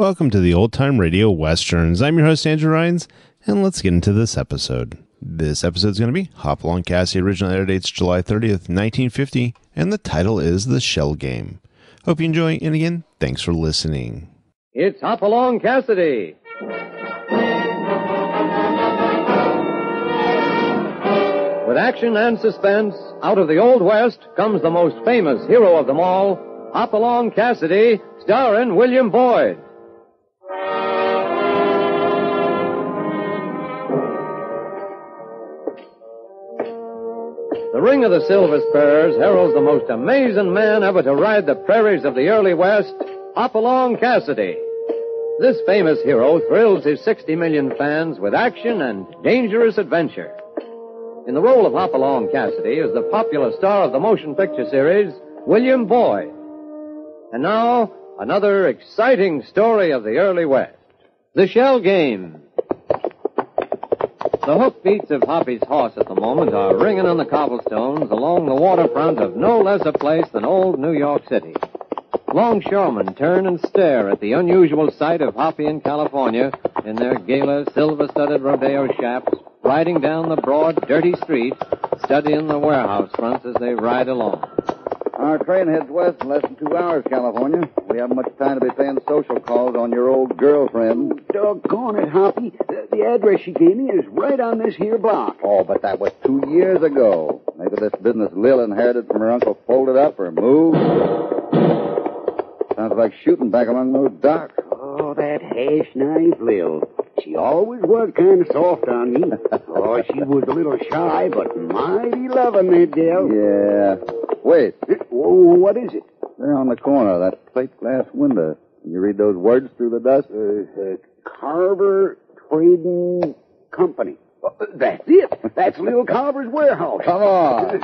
welcome to the Old Time Radio Westerns. I'm your host, Andrew Rhynes, and let's get into this episode. This episode is going to be Hopalong Cassidy. Original air date's July 30th, 1950, and the title is The Shell Game. Hope you enjoy, and again, thanks for listening. It's Hopalong Cassidy. With action and suspense, out of the Old West comes the most famous hero of them all, Hopalong Cassidy, starring William Boyd. The Ring of the Silver Spurs heralds the most amazing man ever to ride the prairies of the early West, Hopalong Cassidy. This famous hero thrills his 60 million fans with action and dangerous adventure. In the role of Hopalong Cassidy is the popular star of the motion picture series, William Boyd. And now, another exciting story of the early West. The Shell Game. The hoofbeats of Hoppy's horse at the moment are ringing on the cobblestones along the waterfront of no less a place than old New York City. Longshoremen turn and stare at the unusual sight of Hoppy in California in their gala, silver-studded rodeo chaps, riding down the broad, dirty street, studying the warehouse fronts as they ride along. Our train heads west in less than 2 hours, California. We haven't much time to be paying social calls on your old girlfriend. Doggone it, Hoppy. The address she gave me is right on this here block. Oh, but that was 2 years ago. Maybe this business Lil inherited from her uncle folded up or moved. Sounds like shooting back among those docks. Oh, that hash-knife Lil. She always was kind of soft on me. Oh, she was a little shy, but mighty loving, that gal. Yeah. Wait. What is it? There on the corner of that plate glass window. Can you read those words through the dust? Carver Trading Company. That's it. That's Lil Carver's warehouse. Come on.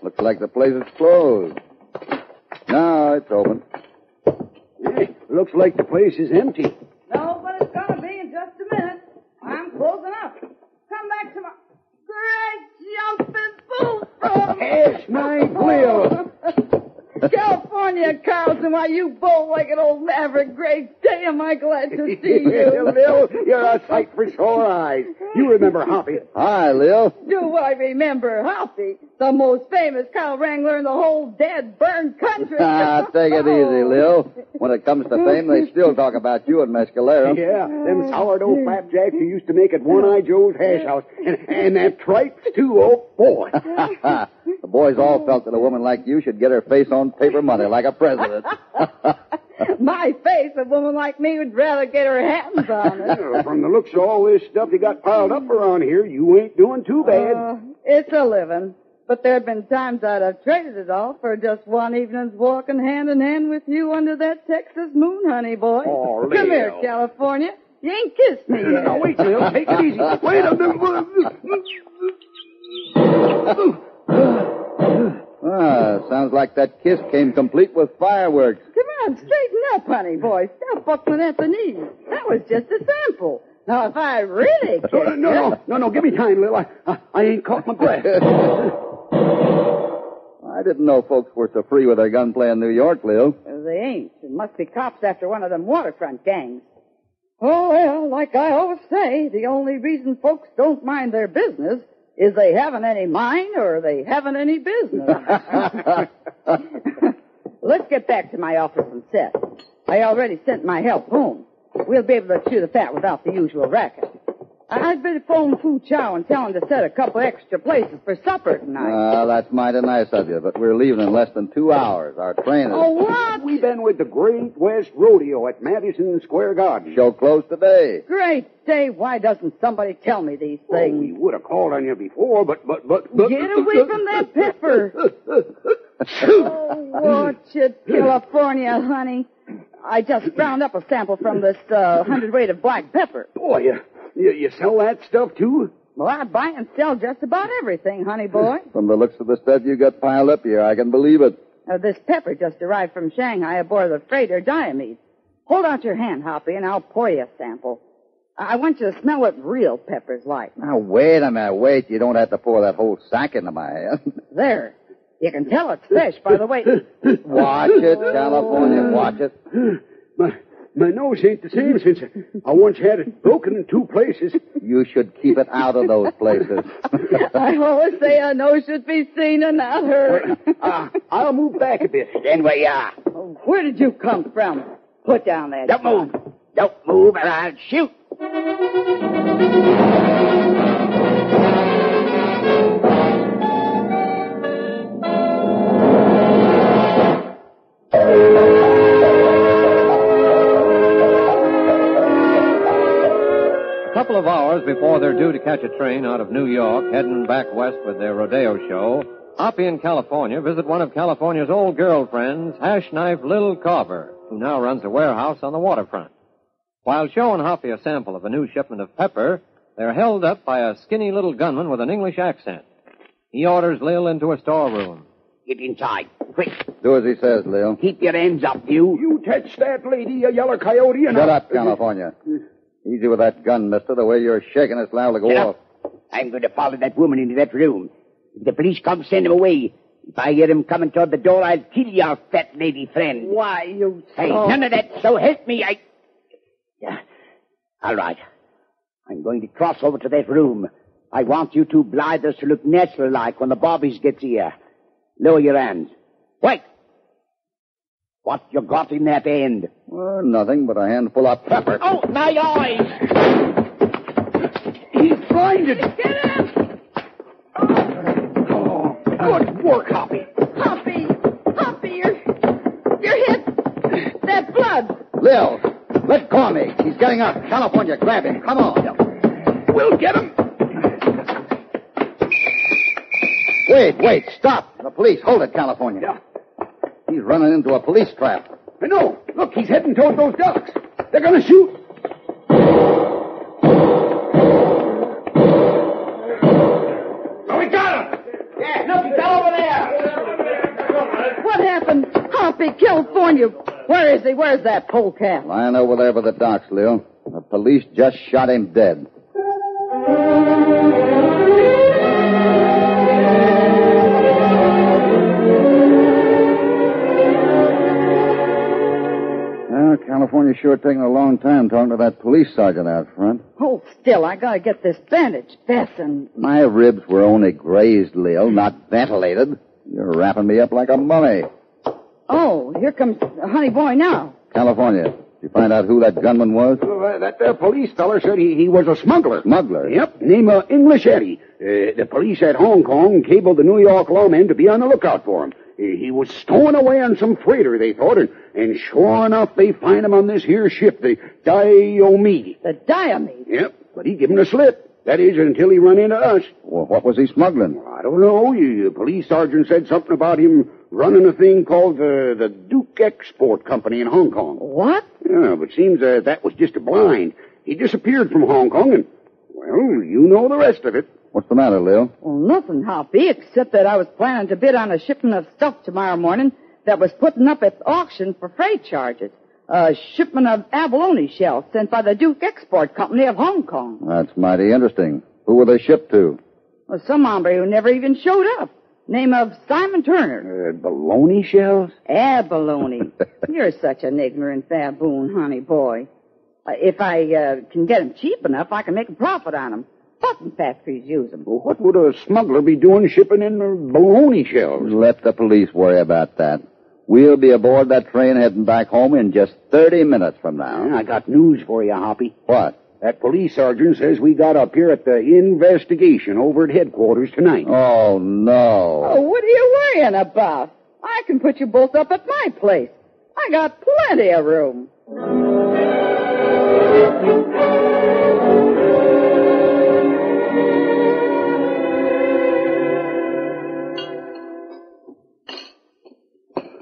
Looks like the place is closed. No, it's open. Looks like the place is empty. No, but it's going to be in just a minute. I'm closing up. Come back to my great jumping bullfrog. Hash-knife Lil. California, Carlson, why, you bow-legged old maverick, great day am I glad to see you. Lil, you're a sight for sore eyes. You remember Hoppy. Hi, Lil. Do I remember Hoppy, the most famous cow wrangler in the whole dead, burned country? Take it easy, Lil. When it comes to fame, they still talk about you at Mescalero. Yeah, them sourdough flapjacks you used to make at One-Eye Joe's hash house. And that tripes, too. Oh, boy. The boys all felt that a woman like you should get her face on paper money like a president. My face, a woman like me would rather get her hands on it. From the looks of all this stuff you got piled up around here, you ain't doing too bad. It's a living. But there have been times I'd have traded it all for just one evening's walking hand in hand with you under that Texas moon, honey boy. Oh, Lil. Come here, California. You ain't kissed me yet. Now, wait, Lil. Take it easy. Wait a minute. Sounds like that kiss came complete with fireworks. Come on, straighten up, honey boy. Stop buckling at the knees. That was just a sample. Now, if I really kissed No, give me time, Lil. I ain't caught my breath. I didn't know folks were so free with their gunplay in New York, Lil. They ain't. It must be cops after one of them waterfront gangs. Oh, well, like I always say, the only reason folks don't mind their business is they haven't any mind or they haven't any business. Let's get back to my office and set. I already sent my help home. We'll be able to chew the fat without the usual racket. I'd better phone Fu Chow and tell him to set a couple extra places for supper tonight. That's mighty nice of you, but we're leaving in less than 2 hours. Our train is... Oh, what? We've been with the Great West Rodeo at Madison Square Garden. Show closed today. Great day. Why doesn't somebody tell me these things? Oh, we would have called on you before, but... Get away from that pepper. Oh, watch it, California, honey. I just ground up a sample from this 100-weight of black pepper. Boy, you sell that stuff, too? Well, I buy and sell just about everything, honey boy. From the looks of the stuff you got piled up here, I can believe it. This pepper just arrived from Shanghai aboard the freighter Diomede. Hold out your hand, Hoppy, and I'll pour you a sample. I want you to smell what real pepper's like. Now, wait a minute, wait. You don't have to pour that whole sack into my hand. There. You can tell it's fresh by the way. Watch it, California, watch it. My nose ain't the same since I once had it broken in 2 places. You should keep it out of those places. I always say a nose should be seen and not heard. I'll move back a bit. Then where you are. Oh, where did you come from? Put down that Don't gun. move. Don't move or I'll shoot. A couple of hours before they're due to catch a train out of New York, heading back west with their rodeo show, Hoppy in California visit one of California's old girlfriends, Hash Knife Lil Carver, who now runs a warehouse on the waterfront. While showing Hoppy a sample of a new shipment of pepper, they're held up by a skinny little gunman with an English accent. He orders Lil into a storeroom. Get inside. Quick. Do as he says, Lil. Keep your hands up, you. You touch that lady, you yellow coyote, and Shut up, California. Easy with that gun, mister. The way you're shaking it's liable to go Shut off. up. I'm going to follow that woman into that room. If the police come, send him away. If I hear him coming toward the door, I'll kill your fat lady friend. Why, you Hey, none of that. So help me. Yeah. All right. I'm going to cross over to that room. I want you two blithers to look natural-like when the bobbies gets here. Lower your hands. Wait. What you got in that end? Well, nothing but a handful of pepper. Oh, my eyes! He's blinded. Get him! Oh, good work, Hoppy. Hoppy, you're hit. That blood. Lil, let go of me. He's getting up. California, grab him. Come on. We'll get him. Wait, stop. The police. Hold it, California. Yeah. He's running into a police trap. I know. Look, he's heading toward those ducks. They're going to shoot. Oh, we got him. Yeah, look, he fell over there. What happened? Hoppy, California. Where is he? Where's that polecat? Lying over there by the docks, Lil. The police just shot him dead. Well, California's sure taking a long time talking to that police sergeant out front. Hold still. I gotta get this bandage fastened. My ribs were only grazed, Lil, not ventilated. You're wrapping me up like a mummy. Oh, here comes Honey Boy now. California, did you find out who that gunman was? That police feller said he was a smuggler. Smuggler? Yep, name English Eddie. The police at Hong Kong cabled the New York lawmen to be on the lookout for him. He was stowing away on some freighter, they thought, and sure enough, they find him on this here ship, the Diomede. The Diomede? Yep, but he give him the slip. That is, until he run into us. Well, what was he smuggling? I don't know. The police sergeant said something about him running a thing called the Duke Export Company in Hong Kong. What? Yeah, but seems that was just a blind. He disappeared from Hong Kong, and, well, you know the rest of it. What's the matter, Lil? Well, nothing, Hoppy, except that I was planning to bid on a shipment of stuff tomorrow morning that was putting up at auction for freight charges. A shipment of abalone shells sent by the Duke Export Company of Hong Kong. That's mighty interesting. Who were they shipped to? Well, some hombre who never even showed up. Name of Simon Turner. Baloney shells? Abalone. You're such an ignorant baboon, honey boy. If I can get them cheap enough, I can make a profit on them. Button factories use them. Well, what would a smuggler be doing shipping in baloney shells? Let the police worry about that. We'll be aboard that train heading back home in just 30 minutes from now. Yeah, I got news for you, Hoppy. What? That police sergeant says we got up here at the investigation over at headquarters tonight. Oh, no. Oh, what are you worrying about? I can put you both up at my place. I got plenty of room.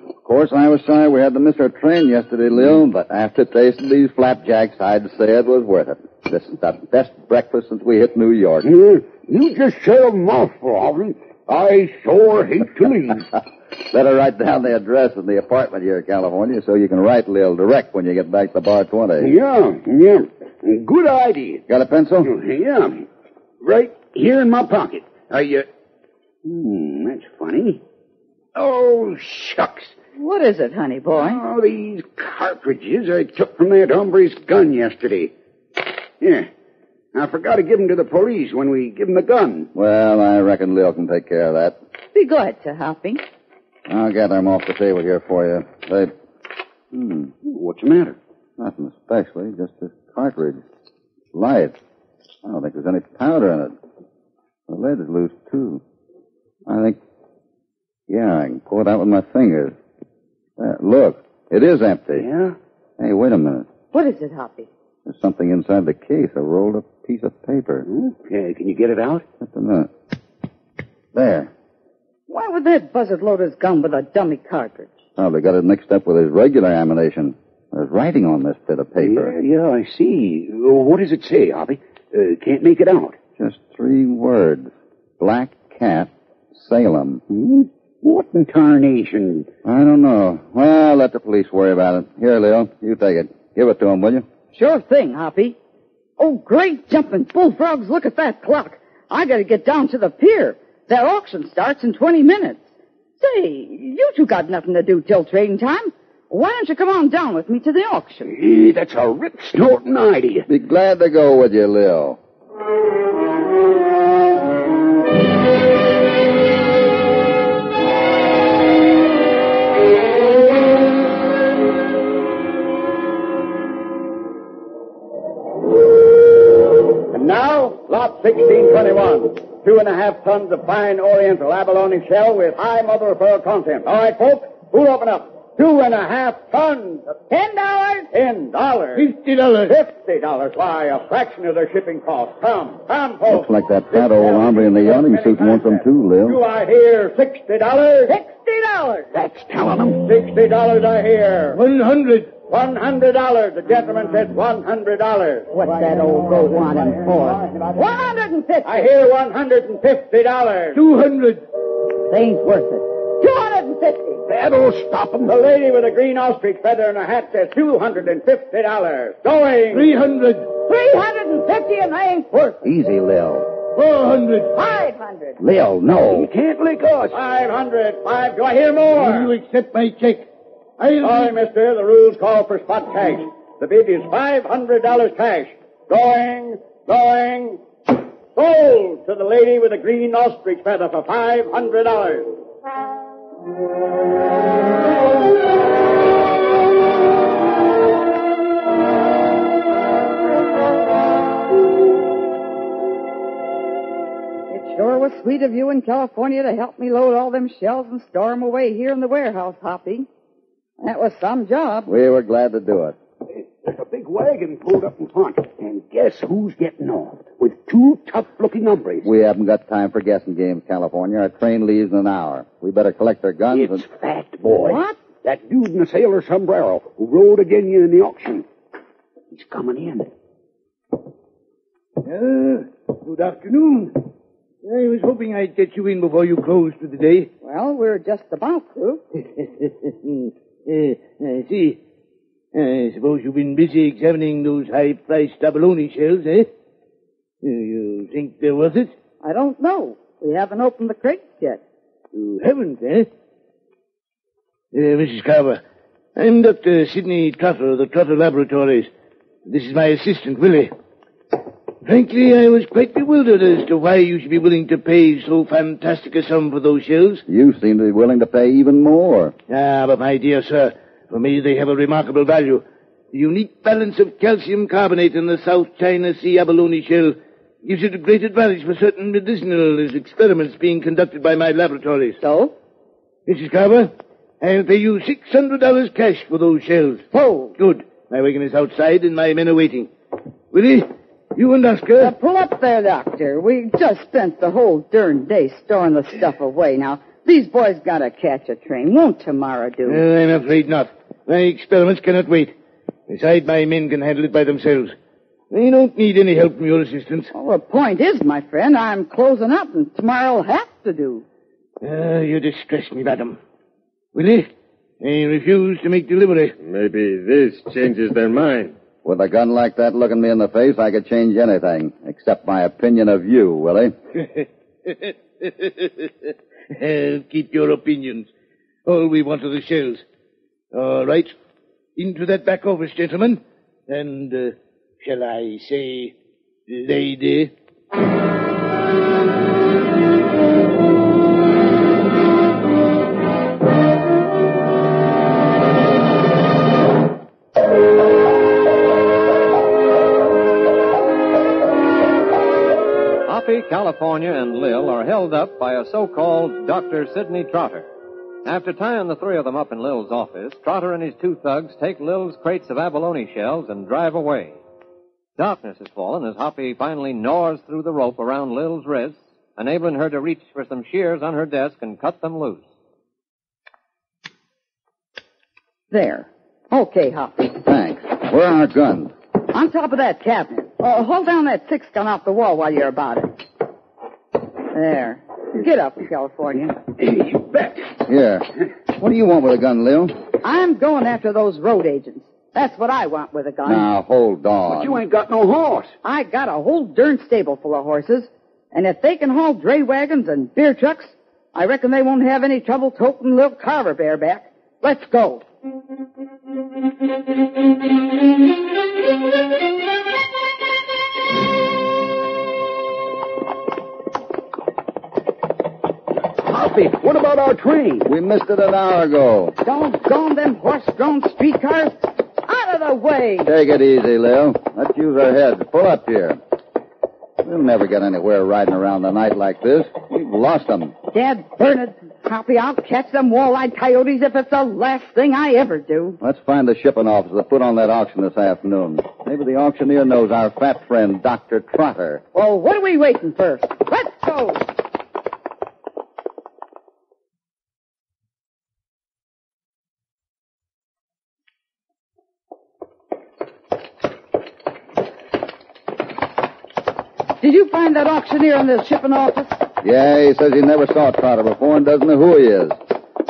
Of course, I was sorry we had to miss our train yesterday, Lil, but after tasting these flapjacks, I'd say it was worth it. This is the best breakfast since we hit New York. You just said a mouthful, Hoppy. I sure hate to leave. Better write down the address of the apartment here, California, so you can write Lil direct when you get back to Bar 20. Yeah. Good idea. Got a pencil? Yeah. Right here in my pocket. That's funny. Oh, shucks. What is it, honey boy? Oh, these cartridges I took from that hombre's gun yesterday. Here. I forgot to give them to the police when we give them the gun. Well, I reckon Lil can take care of that. Be glad to, Hoppy. I'll gather them off the table here for you. What's the matter? Nothing especially, just this cartridge. It's light. I don't think there's any powder in it. The lid is loose, too. I think... Yeah, I can pull it out with my fingers. There, look, it is empty. Yeah? Hey, wait a minute. What is it, Hoppy? There's something inside the case, a rolled-up piece of paper. Okay, can you get it out? Just a minute. There. Why would that buzzard load his gun with a dummy cartridge? Probably got it mixed up with his regular ammunition. There's writing on this bit of paper. Yeah, I see. What does it say, Hoppy? Can't make it out. Just 3 words. Black Cat, Salem. What in tarnation? I don't know. Well, let the police worry about it. Here, Leo, you take it. Give it to him, will you? Sure thing, Hoppy. Oh, great jumping bullfrogs, look at that clock. I gotta get down to the pier. That auction starts in 20 minutes. Say, you two got nothing to do till trading time. Why don't you come on down with me to the auction? Hey, that's a rip-snorting idea. Be glad to go with you, Leo. And now, lot 1621. 2.5 tons of fine oriental abalone shell with high mother of pearl content. All right, folks, who'll open up? 2.5 tons. $10. $10. $50. $50. Why, a fraction of their shipping cost. Come, folks. Looks like that fat old hombre in the yachting suit wants them too, Leo. Do I hear $60? $60. That's telling them. $60 I hear. $100. $100. The gentleman said $100. What's that old goat wanting for? $150. I hear $150. $200. They ain't worth it. $250. That'll stop them. The lady with a green ostrich feather and a hat says $250. Going. $300. $350 and they ain't worth it. Easy, Leo. $400. $500. Leo, no. You can't lick us. 500. Do I hear more? Will you accept my check? Sorry, mister. The rules call for spot cash. The bid is $500 cash. Going. Sold to the lady with the green ostrich feather for $500. It sure was sweet of you in California to help me load all them shells and store 'em away here in the warehouse, Hoppy. That was some job. We were glad to do it. There's a big wagon pulled up in front. And guess who's getting off? With 2 tough-looking hombres. We haven't got time for guessing games, California. Our train leaves in an hour. We better collect our guns It's and... Fat Boy. What? That dude in the sailor sombrero who rode again you in the auction. He's coming in. Good afternoon. I was hoping I'd get you in before you closed for the day. Well, we're just about to. I see. I suppose you've been busy examining those high-priced abalone shells, eh? You think they're worth it? I don't know. We haven't opened the crates yet. You haven't, eh? Mrs. Carver, I'm Dr. Sidney Trotter of the Trotter Laboratories. This is my assistant, Willie. Frankly, I was quite bewildered as to why you should be willing to pay so fantastic a sum for those shells. You seem to be willing to pay even more. Ah, but my dear sir, for me they have a remarkable value. The unique balance of calcium carbonate in the South China Sea abalone shell gives it a great advantage for certain medicinal experiments being conducted by my laboratories. So? Mrs. Carver, I'll pay you $600 cash for those shells. Oh. Good. My wagon is outside and my men are waiting. Willie, you and Oscar. Pull up there, Doctor. We just spent the whole darn day storing the stuff away. Now, these boys gotta catch a train. Won't tomorrow do? I'm afraid not. My experiments cannot wait. Besides, my men can handle it by themselves. They don't need any help from your assistance. Well, the point is, my friend, I'm closing up, and tomorrow'll have to do. You distress me, madam. Willie, I refuse to make delivery. Maybe this changes their mind. With a gun like that looking me in the face, I could change anything, except my opinion of you, Willie. I'll keep your opinions. All we want are the shells. All right. Into that back office, gentlemen. And, shall I say, lady? Hoppy, California, and Lil are held up by a so-called Dr. Sidney Trotter. After tying the three of them up in Lil's office, Trotter and his two thugs take Lil's crates of abalone shells and drive away. Darkness has fallen as Hoppy finally gnaws through the rope around Lil's wrists, enabling her to reach for some shears on her desk and cut them loose. There. Okay, Hoppy. Thanks. Where are our guns? On top of that cabinet. Hold down that 6-gun off the wall while you're about it. There. Get up, California. You bet. Here. What do you want with a gun, Lil? I'm going after those road agents. That's what I want with a gun. Now, hold on. But you ain't got no horse. I got a whole darn stable full of horses, and if they can haul dray wagons and beer trucks, I reckon they won't have any trouble toting little Carver bareback. Let's go. Hoppy, what about our train? We missed it an hour ago. Doggone them horse-drawn streetcars. Out of the way. Take it easy, Lil. Let's use our heads. Pull up here. We'll never get anywhere riding around the night like this. We've lost them. Dad burn it, Hoppy. I'll catch them wall-eyed coyotes if it's the last thing I ever do. Let's find the shipping office that put on that auction this afternoon. Maybe the auctioneer knows our fat friend, Dr. Trotter. Well, what are we waiting for? Let's go. Did you find that auctioneer in the shipping office? Yeah, he says he never saw Trotter before and doesn't know who he is.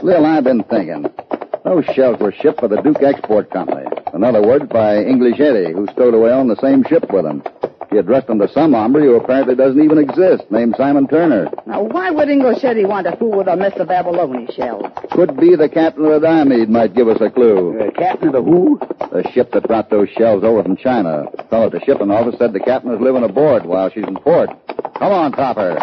Lil, I've been thinking. Those shells were shipped by the Duke Export Company. In other words, by English Eddie, who stowed away on the same ship with him. He addressed them to some hombre who apparently doesn't even exist, named Simon Turner. Now, why would English Eddie want to fool with a mess of abalone shells? Could be the captain of the Diomede might give us a clue. Captain of the who? The ship that brought those shells over from China. The fellow at the shipping office said the captain was living aboard while she's in port. Come on, Topper.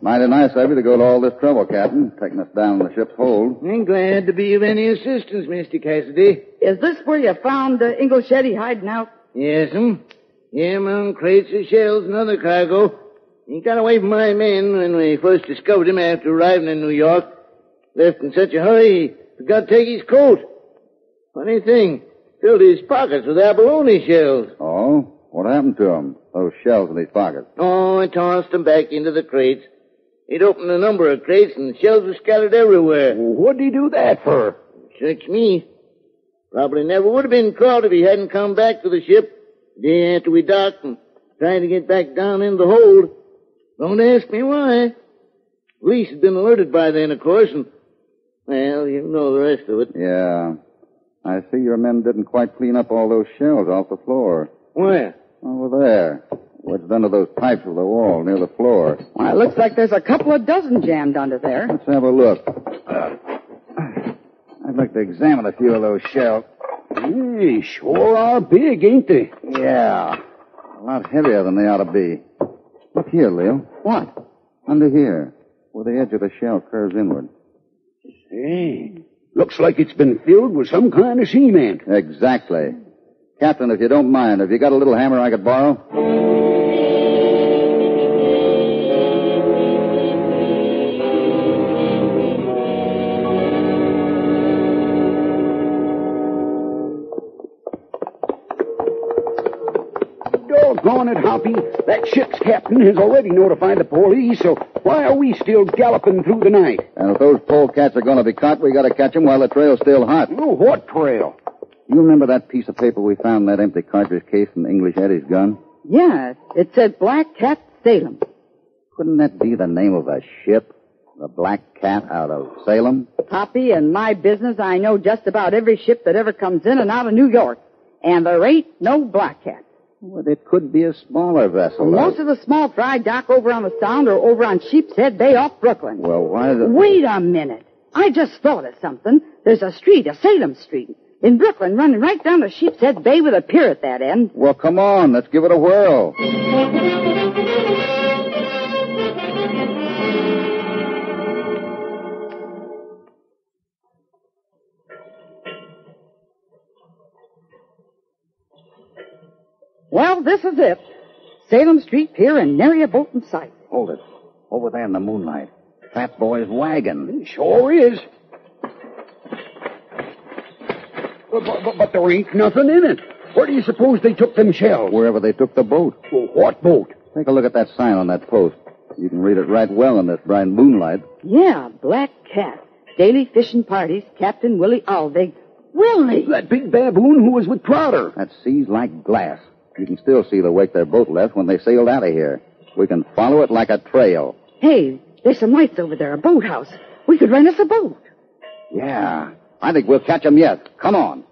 Mighty nice of you to go to all this trouble, Captain, taking us down in the ship's hold. I'm glad to be of any assistance, Mr. Cassidy. Is this where you found English Eddie hiding out? Yes'm. Him on crates of shells and other cargo. He got away from my men when we first discovered him after arriving in New York. Left in such a hurry, he forgot to take his coat. Funny thing, filled his pockets with abalone shells. Oh? What happened to him? Those shells in his pockets? Oh, I tossed them back into the crates. He'd opened a number of crates and shells were scattered everywhere. What'd he do that for? Search me. Probably never would have been caught if he hadn't come back to the ship the day after we docked and tried to get back down in the hold. Don't ask me why. Police had been alerted by then, of course, and, well, you know the rest of it. Yeah. I see your men didn't quite clean up all those shells off the floor. Where? Over there. Wedged under those pipes of the wall near the floor. Well, it looks like there's a couple of dozen jammed under there. Let's have a look. I'd like to examine a few of those shells. Hey, sure are big, ain't they? Yeah. A lot heavier than they ought to be. Look here, Lil. What? Under here, where the edge of the shell curves inward. Hey, looks like it's been filled with some kind of cement. Exactly. Captain, if you don't mind, have you got a little hammer I could borrow? Doggone it, Hoppy. That ship's captain has already notified the police, so why are we still galloping through the night? And if those polecats are going to be caught, we got to catch them while the trail's still hot. Oh, what trail? You remember that piece of paper we found in that empty cartridge case in English Eddie's gun? Yeah, it said Black Cat Salem. Couldn't that be the name of a ship? The Black Cat out of Salem? Hoppy, in my business, I know just about every ship that ever comes in and out of New York. And there ain't no Black Cat. Well, it could be a smaller vessel. Most of the small fry dock over on the Sound or over on Sheepshead Bay off Brooklyn. Well, why the... Wait a minute. I just thought of something. There's a street, a Salem Street, in Brooklyn, running right down to Sheepshead Bay with a pier at that end. Well, come on. Let's give it a whirl. Well, this is it. Salem Street Pier and nary a boat in sight. Hold it. Over there in the moonlight. Fat Boy's wagon. Sure is. But there ain't nothing in it. Where do you suppose they took them shells? Wherever they took the boat. Well, what boat? Take a look at that sign on that post. You can read it right well in this bright moonlight. Yeah, Black Cat. Daily fishing parties, Captain Willie Alvig. Willie! That big baboon who was with Trotter. That sea's like glass. You can still see the wake their boat left when they sailed out of here. We can follow it like a trail. Hey, there's some lights over there, a boathouse. We could rent us a boat. Yeah. I think we'll catch 'em yet. Come on.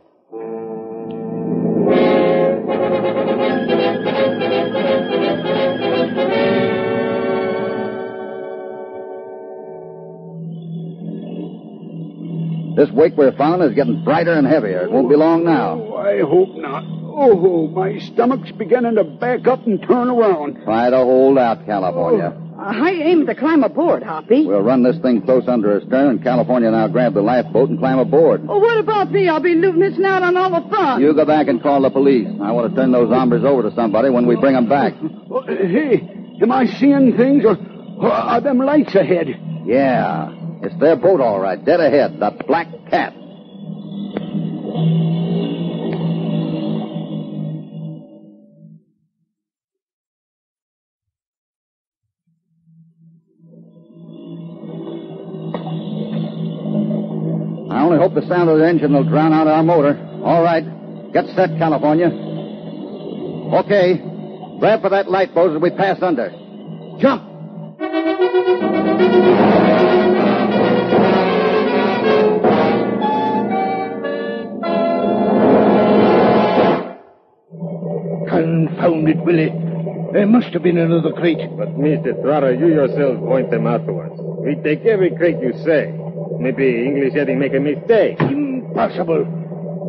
This wake we're following is getting brighter and heavier. It won't be long now. Oh, I hope not. Oh, my stomach's beginning to back up and turn around. Try to hold out, California. I aim to climb aboard, Hoppy. We'll run this thing close under her stern, and California now grab the lifeboat and climb aboard. Oh, what about me? I'll be missing out on all the fun. You go back and call the police. I want to turn those hombres over to somebody when we bring them back. Hey, am I seeing things, or are them lights ahead? Yeah, it's their boat, all right, dead ahead, the Black Cat. I only hope the sound of the engine will drown out our motor. All right. Get set, California. Okay. Grab for that lifeboat as we pass under. Jump! Confound it, Willie. There must have been another crate. But, Mr. Trotter, you yourself point them out to us. We take every crate you say. Maybe English Eddie make a mistake. Impossible.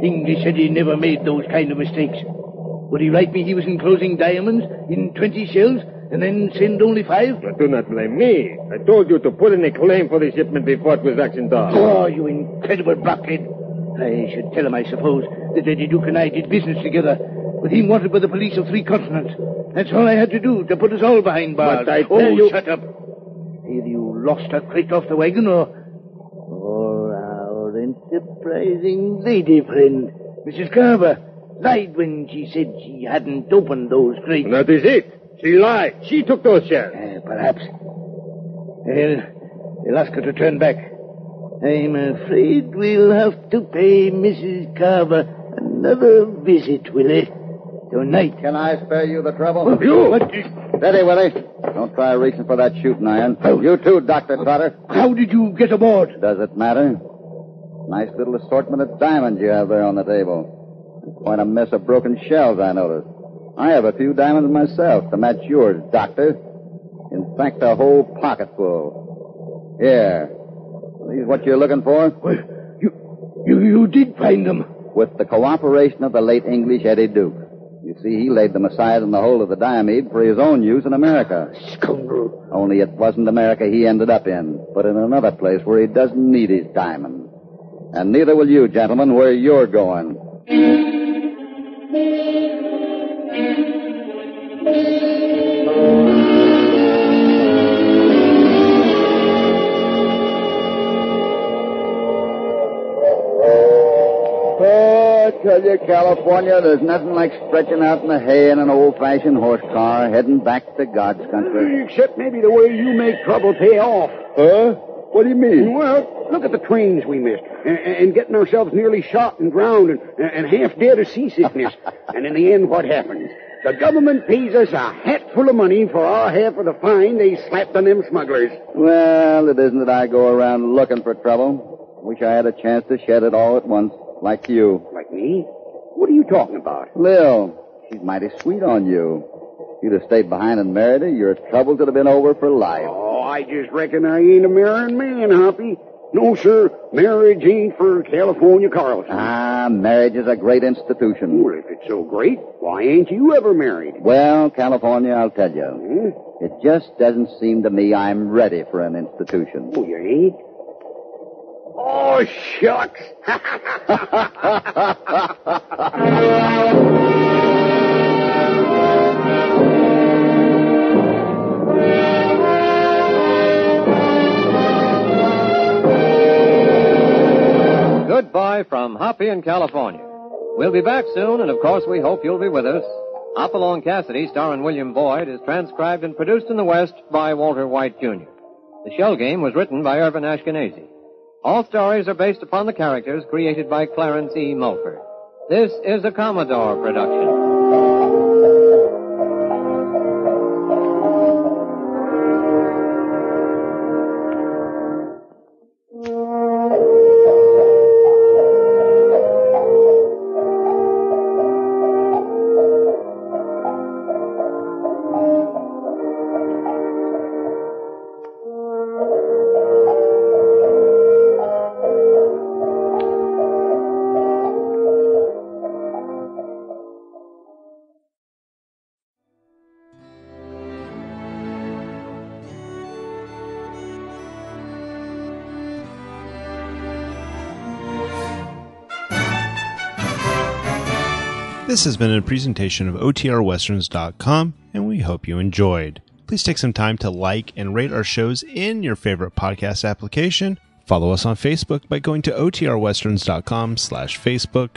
English Eddie never made those kind of mistakes. Would he write me he was enclosing diamonds in 20 shells and then send only 5? But do not blame me. I told you to put in a claim for the shipment before it was auctioned off. Oh, you incredible blockhead. I should tell him, I suppose, that Eddie Duke and I did business together, with him wanted by the police of 3 continents. That's all I had to do to put us all behind bars. But I tell you... shut up. Either you lost a crate off the wagon, or our enterprising lady friend, Mrs. Carver, lied when she said she hadn't opened those crates. That is it. She lied. She took those shells. Perhaps. We'll ask her to turn back. I'm afraid we'll have to pay Mrs. Carver another visit, Willie. Tonight. Can I spare you the trouble? You? What? Steady, Willie. Don't try reaching for that shooting iron. You too, Dr. Trotter. How did you get aboard? Does it matter? Nice little assortment of diamonds you have there on the table. Quite a mess of broken shells, I noticed. I have a few diamonds myself to match yours, Doctor. In fact, a whole pocket full. Here. Are these what you're looking for? Well, you did find them. With the cooperation of the late English Eddie Duke. You see, he laid them aside in the hold of the Diomede for his own use in America. Scoundrel. Only it wasn't America he ended up in, but in another place where he doesn't need his diamond. And neither will you, gentlemen, where you're going. I tell you, California, there's nothing like stretching out in the hay in an old-fashioned horse car, heading back to God's country. Except maybe the way you make trouble pay off. Huh? What do you mean? Well, look at the trains we missed, and getting ourselves nearly shot and drowned, and half dead of seasickness. And in the end, what happens? The government pays us a hat fistful of money for our half of the fine they slapped on them smugglers. Well, it isn't that I go around looking for trouble. Wish I had a chance to shed it all at once, like you. Like me? What are you talking about? Lil, she's mighty sweet on you. If you'd have stayed behind and married her, your troubles would have been over for life. Oh, I just reckon I ain't a marrying man, Hoppy. No, sir, marriage ain't for California Carlson. Marriage is a great institution. Well, if it's so great, why ain't you ever married? Well, California, I'll tell you. It just doesn't seem to me I'm ready for an institution. Oh, you ain't? Oh, shucks. Goodbye from Hoppy in California. We'll be back soon, and of course we hope you'll be with us. Hopalong Cassidy, starring William Boyd, is transcribed and produced in the West by Walter White, Jr. The Shell Game was written by Irwin Ashkenazie. All stories are based upon the characters created by Clarence E. Mulford. This is a Commodore production. This has been a presentation of OTRWesterns.com, and we hope you enjoyed. Please take some time to like and rate our shows in your favorite podcast application. Follow us on Facebook by going to OTRWesterns.com/Facebook.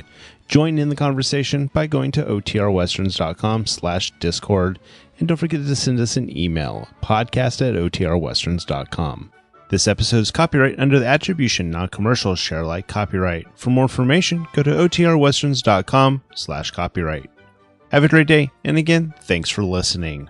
Join in the conversation by going to OTRWesterns.com/Discord. And don't forget to send us an email, podcast@OTRWesterns.com. This episode is copyright under the Attribution Non-Commercial Share Alike copyright. For more information, go to OTRWesterns.com/copyright. Have a great day, and again, thanks for listening.